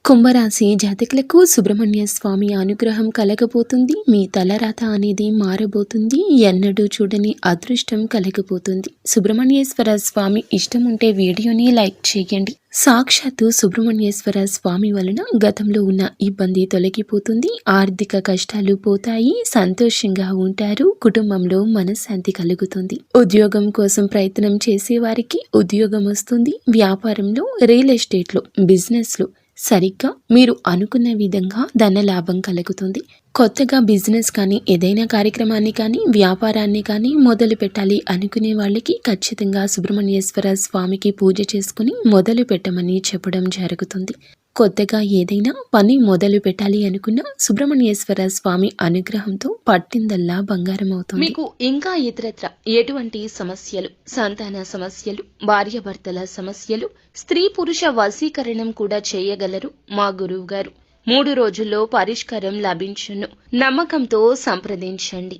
కుంభరాశి జాతకులకు సుబ్రహ్మణ్య స్వామి అనుగ్రహం కలగబోతుంది. మీ తలరాత అనేది మారబోతుంది. ఎన్నడూ చూడని అదృష్టం కలగబోతుంది. సుబ్రహ్మణ్యేశ్వర స్వామి ఇష్టం ఉంటే వీడియోని లైక్ చేయండి. సాక్షాత్తు సుబ్రహ్మణ్యేశ్వర స్వామి వలన గతంలో ఉన్న ఇబ్బంది తొలగిపోతుంది. ఆర్థిక కష్టాలు పోతాయి. సంతోషంగా ఉంటారు. కుటుంబంలో మనశ్శాంతి కలుగుతుంది. ఉద్యోగం కోసం ప్రయత్నం చేసే వారికి ఉద్యోగం వస్తుంది. వ్యాపారంలో, రియల్ ఎస్టేట్లో, బిజినెస్లో సరిగ్గా మీరు అనుకున్న విధంగా ధన లాభం కలుగుతుంది. కొత్తగా బిజినెస్ కానీ, ఏదైనా కార్యక్రమాన్ని కానీ, వ్యాపారాన్ని కానీ మొదలు పెట్టాలి అనుకునే వాళ్ళకి ఖచ్చితంగా సుబ్రహ్మణ్యేశ్వర స్వామికి పూజ చేసుకుని మొదలు పెట్టమని చెప్పడం జరుగుతుంది. కొత్తగా ఏదైనా పని మొదలు పెట్టాలి అనుకున్న సుబ్రహ్మణ్యేశ్వర స్వామి అనుగ్రహంతో పట్టిందల్లా బంగారం అవుతుంది. మీకు ఇంకా ఇతరత్ర ఎటువంటి సమస్యలు, సంతాన సమస్యలు, భార్యాభర్తల సమస్యలు, స్త్రీ పురుష వశీకరణం కూడా చేయగలరు మా గురువు గారు. 3 రోజుల్లో పరిష్కారం లభించును. నమ్మకంతో సంప్రదించండి.